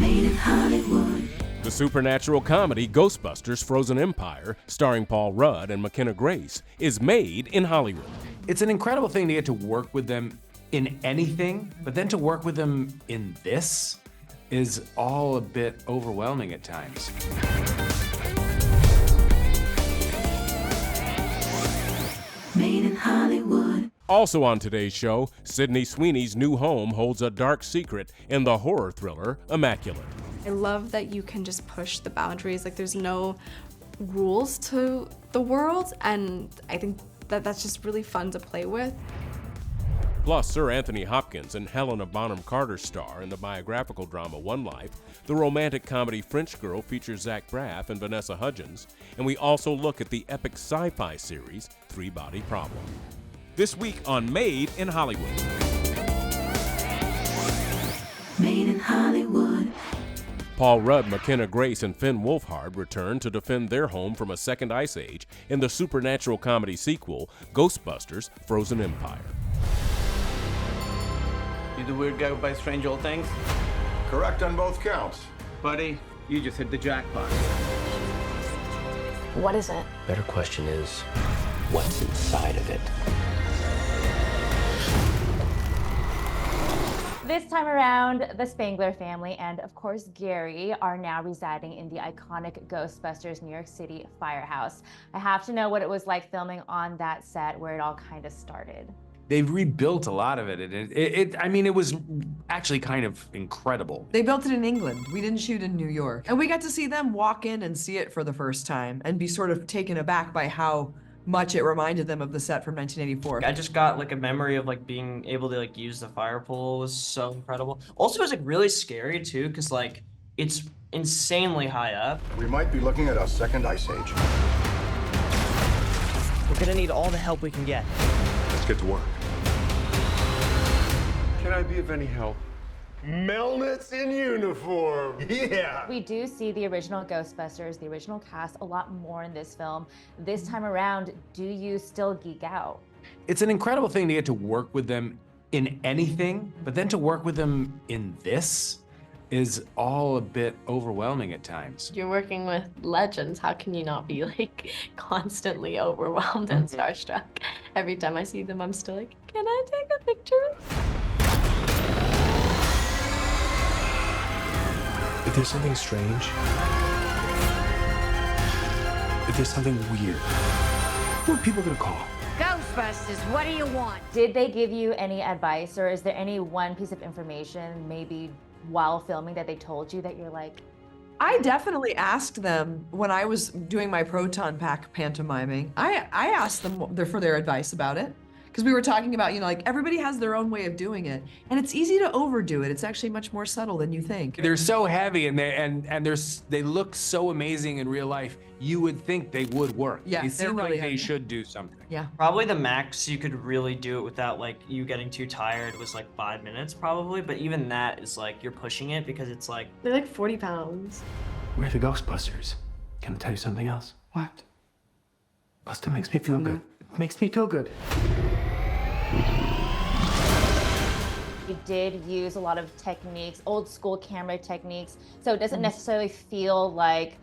Made in Hollywood. The supernatural comedy Ghostbusters Frozen Empire, starring Paul Rudd and McKenna Grace, is made in Hollywood. It's an incredible thing to get to work with them in anything, but then to work with them in this is all a bit overwhelming at times. Made in Hollywood. Also on today's show, Sydney Sweeney's new home holds a dark secret in the horror thriller Immaculate. I love that you can just push the boundaries, like there's no rules to the world, and I think that that's just really fun to play with. Plus, Sir Anthony Hopkins and Helena Bonham Carter star in the biographical drama One Life. The romantic comedy French Girl features Zach Braff and Vanessa Hudgens, and we also look at the epic sci-fi series Three Body Problem. This week on Made in Hollywood. Made in Hollywood. Paul Rudd, McKenna Grace, and Finn Wolfhard return to defend their home from a second ice age in the supernatural comedy sequel Ghostbusters Frozen Empire. You the weird guy who buys strange old things? Correct on both counts. Buddy, you just hit the jackpot. What is it? Better question is, what's inside of it? This time around, the Spangler family and, of course, Gary are now residing in the iconic Ghostbusters New York City firehouse. I have to know what it was like filming on that set where it all kind of started. They've rebuilt a lot of it, and it was actually kind of incredible. They built it in England. We didn't shoot in New York. And we got to see them walk in and see it for the first time and be sort of taken aback by how much it reminded them of the set from 1984. I just got like a memory of like being able to like use the fire pole was so incredible. Also, it was like really scary too, because like it's insanely high up. We might be looking at a second ice age. We're gonna need all the help we can get. Let's get to work. Can I be of any help? Melnitz in uniform. Yeah. We do see the original Ghostbusters, the original cast, a lot more in this film. This time around, do you still geek out? It's an incredible thing to get to work with them in anything, but then to work with them in this is all a bit overwhelming at times. You're working with legends. How can you not be like constantly overwhelmed and starstruck? Every time I see them, I'm still like, can I take a picture? If there's something strange, if there's something weird, who are people gonna call? Ghostbusters, what do you want? Did they give you any advice, or is there any one piece of information, maybe while filming, that they told you that you're like? I definitely asked them when I was doing my proton pack pantomiming. I asked them for their advice about it. Because we were talking about, like everybody has their own way of doing it, and it's easy to overdo it. It's actually much more subtle than you think. They're so heavy, and they look so amazing in real life. You would think they would work. Yeah, they seem really like heavy. they should do something. Yeah. Probably the max you could really do it without like you getting too tired was like 5 minutes probably, but even that is like you're pushing it because it's like They're like 40 pounds. We're the Ghostbusters. Can I tell you something else? What? Buster makes me feel good. It makes me feel good. You did use a lot of techniques, old school camera techniques, so it doesn't necessarily feel like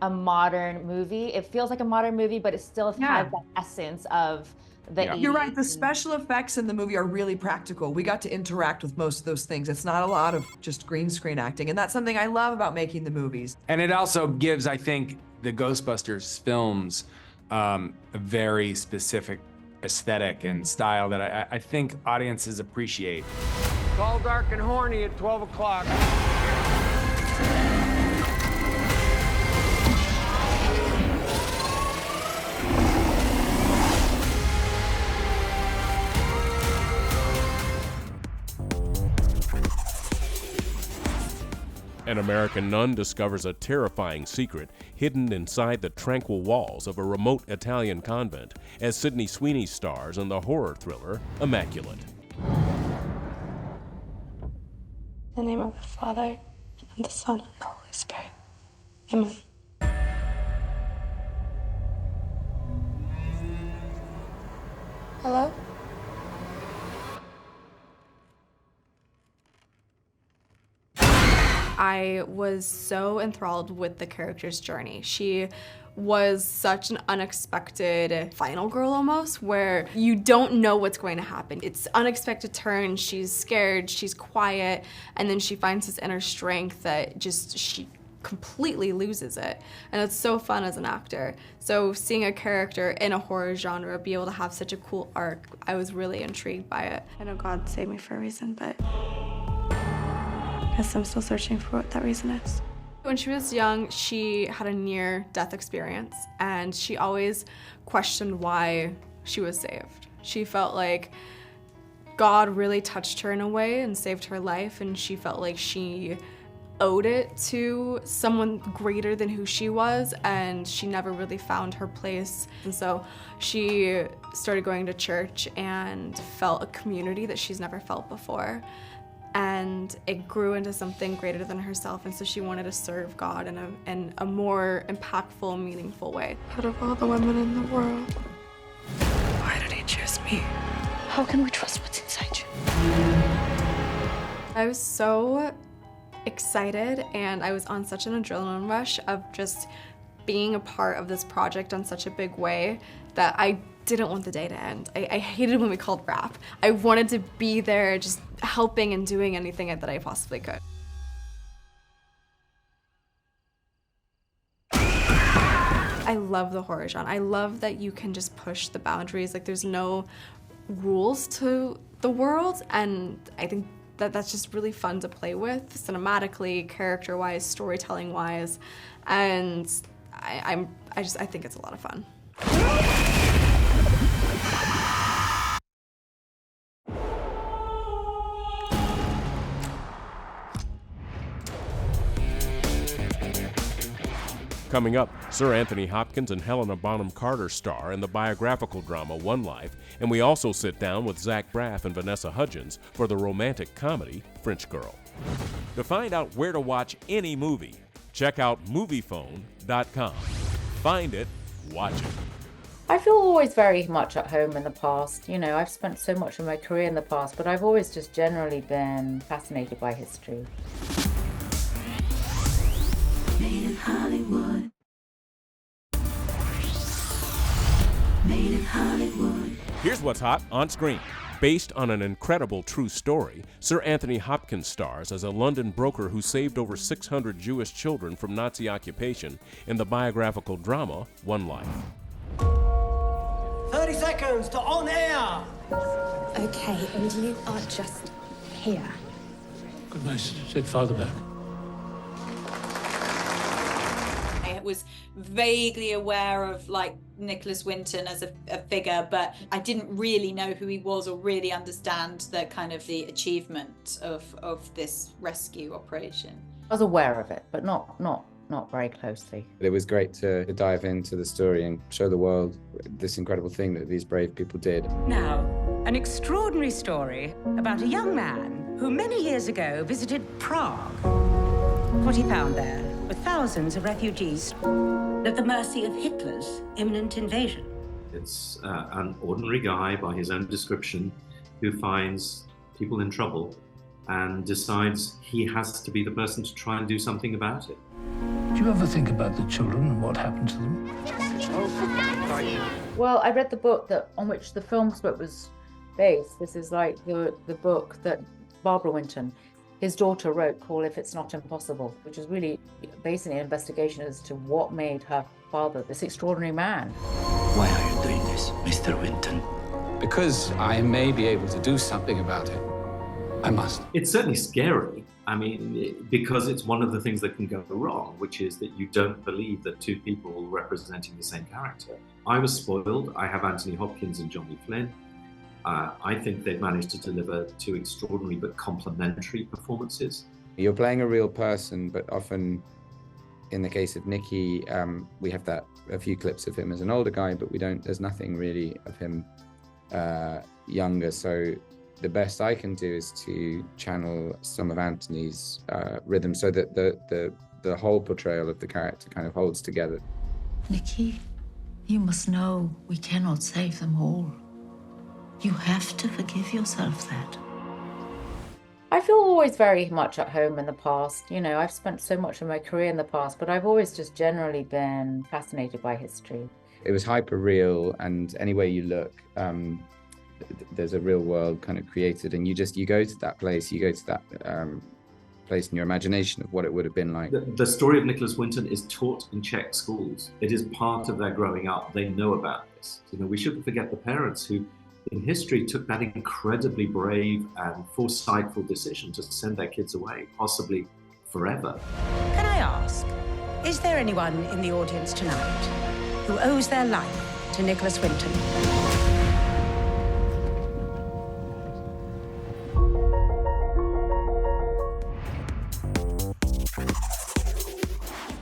a modern movie. It feels like a modern movie, but it still has that essence of the 80s. You're right, the special effects in the movie are really practical. We got to interact with most of those things. It's not a lot of just green screen acting, and that's something I love about making the movies. And it also gives, I think, the Ghostbusters films a very specific aesthetic and style that I think audiences appreciate. Tall, dark, and horny at 12 o'clock. An American nun discovers a terrifying secret hidden inside the tranquil walls of a remote Italian convent as Sydney Sweeney stars in the horror thriller Immaculate. In the name of the Father, and the Son, and the Holy Spirit. Amen. Hello? I was so enthralled with the character's journey. She was such an unexpected final girl almost, where you don't know what's going to happen. It's unexpected turn, she's scared, she's quiet, and then she finds this inner strength that just, she completely loses it. And it's so fun as an actor. So seeing a character in a horror genre be able to have such a cool arc, I was really intrigued by it. I know God saved me for a reason, but I guess I'm still searching for what that reason is. When she was young, she had a near-death experience, and she always questioned why she was saved. She felt like God really touched her in a way and saved her life, and she felt like she owed it to someone greater than who she was, and she never really found her place. And so she started going to church and felt a community that she's never felt before. And it grew into something greater than herself, and so she wanted to serve God in a more impactful, meaningful way. Out of all the women in the world, why did he choose me? How can we trust what's inside you? I was so excited, and I was on such an adrenaline rush of just being a part of this project in such a big way that I didn't want the day to end. I hated when we called wrap. I wanted to be there just helping and doing anything that I possibly could. I love the horror genre. I love that you can just push the boundaries. Like, there's no rules to the world, and I think that that's just really fun to play with, cinematically, character-wise, storytelling-wise, and I think it's a lot of fun. Coming up, Sir Anthony Hopkins and Helena Bonham Carter star in the biographical drama One Life, and we also sit down with Zach Braff and Vanessa Hudgens for the romantic comedy French Girl. To find out where to watch any movie, check out Moviephone.com. Find it, watch it. I feel always very much at home in the past. You know, I've spent so much of my career in the past, but I've always just generally been fascinated by history. Made in Hollywood. Made in Hollywood. Here's what's hot on screen. Based on an incredible true story, Sir Anthony Hopkins stars as a London broker who saved over 600 Jewish children from Nazi occupation in the biographical drama One Life. 30 seconds to on air. Okay, and you are just here. Good night, said Father back. I was vaguely aware of like Nicholas Winton as a figure, but I didn't really know who he was or really understand the kind of the achievement of this rescue operation. I was aware of it, but not very closely. It was great to dive into the story and show the world this incredible thing that these brave people did. Now, an extraordinary story about a young man who many years ago visited Prague. What he found there were thousands of refugees at the mercy of Hitler's imminent invasion. It's an ordinary guy, by his own description, who finds people in trouble and decides he has to be the person to try and do something about it. Do you ever think about the children and what happened to them? Well, I read the book on which the film script was based. This is like the book that Barbara Winton, his daughter, wrote called If It's Not Impossible, which is really basically an investigation as to what made her father this extraordinary man. Why are you doing this, Mr. Winton? Because I may be able to do something about it. I must. It's certainly scary. I mean, because it's one of the things that can go wrong, which is that you don't believe that two people representing the same character. I was spoiled. I have Anthony Hopkins and Johnny Flynn. I think they've managed to deliver two extraordinary but complementary performances. You're playing a real person, but often, in the case of Nicky, we have a few clips of him as an older guy, but there's nothing really of him younger. So the best I can do is to channel some of Anthony's rhythm so that the whole portrayal of the character kind of holds together. Nicky, you must know we cannot save them all. You have to forgive yourself that. I feel always very much at home in the past. You know, I've spent so much of my career in the past, but I've always just generally been fascinated by history. It was hyper real, and any way you look, there's a real world kind of created, and you go to that place, you go to that place in your imagination of what it would have been like. The story of Nicholas Winton is taught in Czech schools. It is part of their growing up. They know about this. You know, we shouldn't forget the parents who, in history, took that incredibly brave and foresightful decision to send their kids away, possibly forever. Can I ask, is there anyone in the audience tonight who owes their life to Nicholas Winton?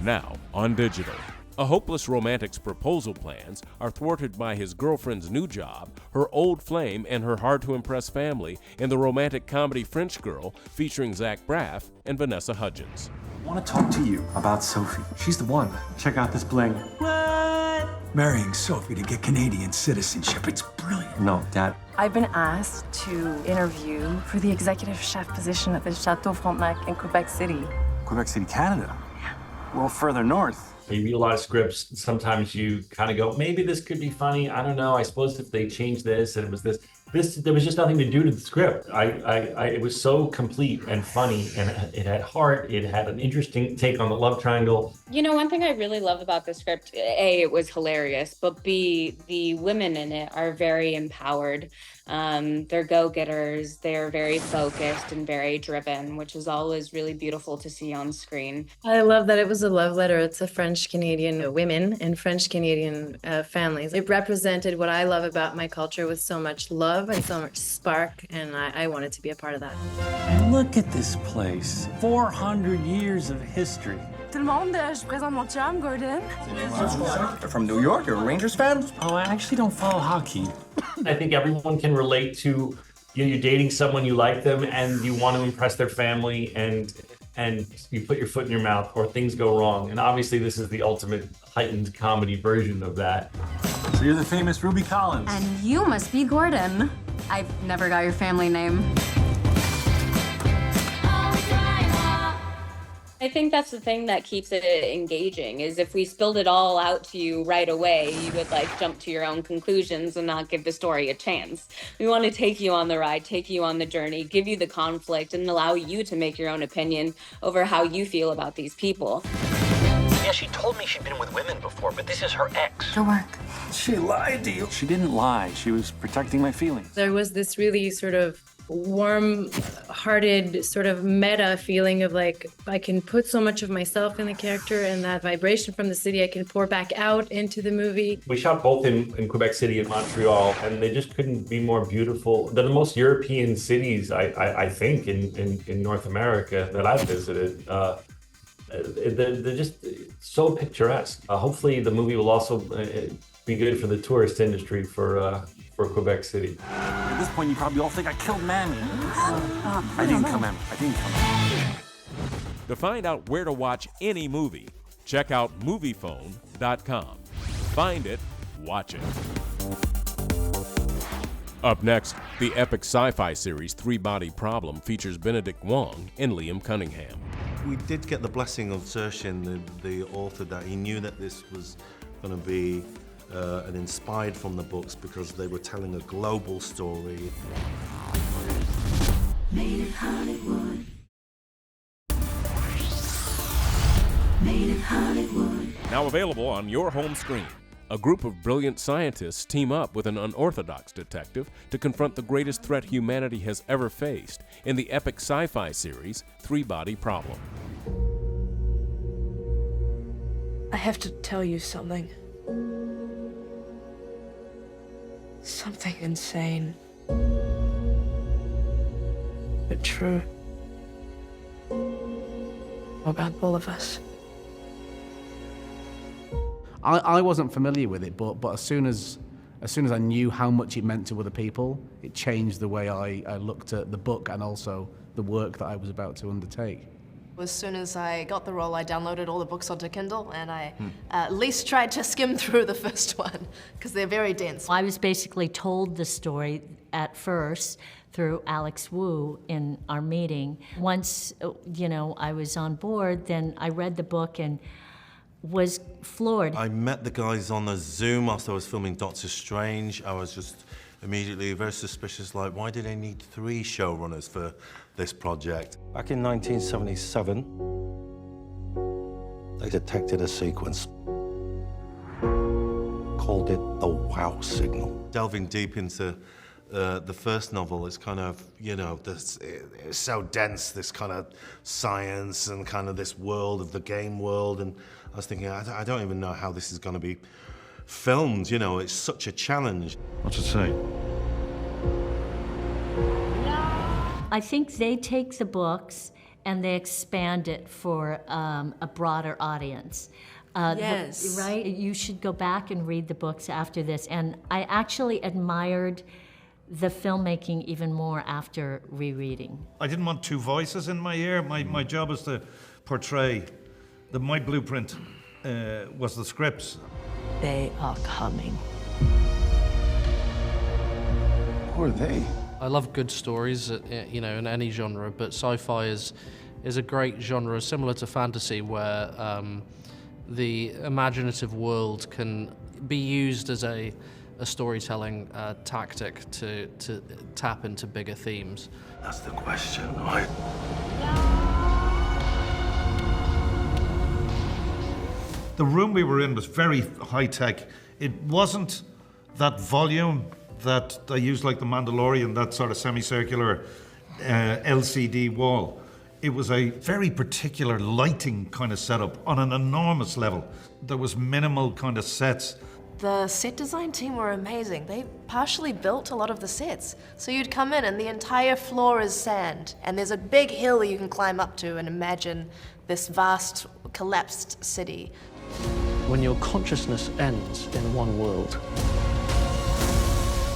Now on digital. A hopeless romantic's proposal plans are thwarted by his girlfriend's new job, her old flame, and her hard-to-impress family in the romantic comedy French Girl featuring Zach Braff and Vanessa Hudgens. I want to talk to you about Sophie. She's the one. Check out this bling. What? Marrying Sophie to get Canadian citizenship. It's brilliant. No, Dad. I've been asked to interview for the executive chef position at the Chateau Frontenac in Quebec City. Quebec City, Canada. A little further north. You read a lot of scripts. Sometimes you kind of go, maybe this could be funny. I don't know. I suppose if they changed this and it was this, there was just nothing to do to the script. It was so complete and funny, and it had heart. It had an interesting take on the love triangle. You know, one thing I really love about the script, A, it was hilarious, but B, the women in it are very empowered. They're go-getters. They're very focused and very driven, which is always really beautiful to see on screen. I love that it was a love letter to French-Canadian women and French-Canadian families. It represented what I love about my culture with so much love and so much spark, and I wanted to be a part of that. And look at this place. 400 years of history. Tout le monde, je présente mon chum, Gordon. They're from New York. You're a Rangers fan? Oh, I actually don't follow hockey. I think everyone can relate to you're dating someone, you like them, and you want to impress their family, and you put your foot in your mouth, or things go wrong. And obviously, this is the ultimate heightened comedy version of that. So you're the famous Ruby Collins. And you must be Gordon. I've never got your family name. I think that's the thing that keeps it engaging, is if we spilled it all out to you right away, you would jump to your own conclusions and not give the story a chance. We want to take you on the ride, take you on the journey, give you the conflict, and allow you to make your own opinion over how you feel about these people. Yeah, she told me she'd been with women before, but this is her ex. Good work. She lied to you. She didn't lie. She was protecting my feelings. There was this really sort of warm-hearted sort of meta feeling of I can put so much of myself in the character, and that vibration from the city I can pour back out into the movie. We shot both in Quebec City and Montreal, and they just couldn't be more beautiful. They're the most European cities, I think, in North America that I've visited. They're just so picturesque. Hopefully the movie will also be good for the tourist industry for Quebec City. At this point, you probably all think I killed Mammy. I didn't kill Mammy. I didn't kill Mammy. To find out where to watch any movie, check out Moviephone.com. Find it, watch it. Up next, the epic sci-fi series Three Body Problem features Benedict Wong and Liam Cunningham. We did get the blessing of Sershin, the author, that he knew that this was going to be and inspired from the books because they were telling a global story. Made in Hollywood. Made in Hollywood. Now available on your home screen. A group of brilliant scientists team up with an unorthodox detective to confront the greatest threat humanity has ever faced in the epic sci-fi series Three Body Problem. I have to tell you something. Something insane, but true about all of us. I wasn't familiar with it, but as soon as I knew how much it meant to other people, it changed the way I looked at the book and also the work that I was about to undertake. As soon as I got the role, I downloaded all the books onto Kindle, and I at least tried to skim through the first one, because they're very dense. I was basically told the story at first through Alex Wu in our meeting. Once, I was on board, then I read the book and was floored. I met the guys on a Zoom after I was filming Doctor Strange. I was just immediately very suspicious, like, why do they need 3 showrunners for this project? Back in 1977, they detected a sequence, called it the wow signal. Delving deep into the first novel, it's kind of, it's so dense, this kind of science and kind of this world of the game world, and I was thinking, I don't even know how this is going to be filmed, it's such a challenge. What's it say? I think they take the books and they expand it for a broader audience. Yes. Right? You should go back and read the books after this. And I actually admired the filmmaking even more after rereading. I didn't want 2 voices in my ear. My job is to portray my blueprint was the scripts. They are coming. Who are they? I love good stories, in any genre, but sci-fi is a great genre, similar to fantasy, where the imaginative world can be used as a storytelling tactic to tap into bigger themes. That's the question, right? The room we were in was very high-tech. It wasn't that volume that I used like the Mandalorian, that sort of semicircular LCD wall. It was a very particular lighting kind of setup on an enormous level. There was minimal kind of sets. The set design team were amazing. They partially built a lot of the sets. So you'd come in and the entire floor is sand, and there's a big hill you can climb up to and imagine this vast collapsed city. When your consciousness ends in one world,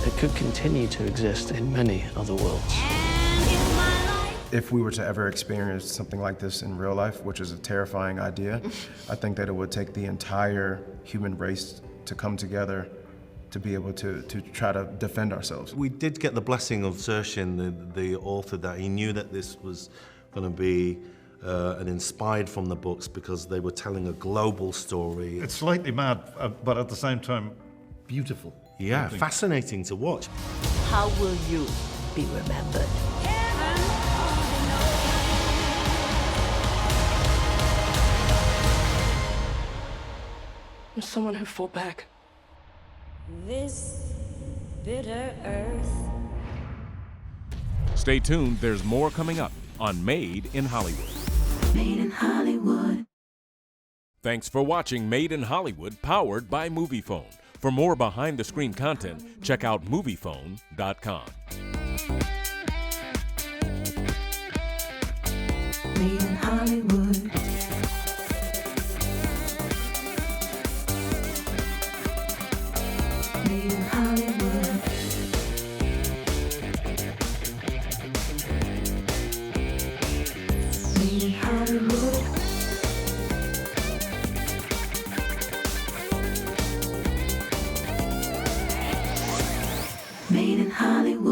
it could continue to exist in many other worlds. If we were to ever experience something like this in real life, which is a terrifying idea, I think that it would take the entire human race to come together to be able to try to defend ourselves. We did get the blessing of Sershin, the author, that he knew that this was going to be and inspired from the books because they were telling a global story. It's slightly mad, but at the same time, beautiful. Yeah, fascinating to watch. How will you be remembered? You're someone who fought back. This bitter earth. Stay tuned, there's more coming up on Made in Hollywood. Made in Hollywood. Thanks for watching Made in Hollywood, powered by MoviePhone. For more behind-the-screen content, check out MoviePhone.com. Made in Hollywood. Made in Hollywood. Made in Hollywood. Made in Hollywood.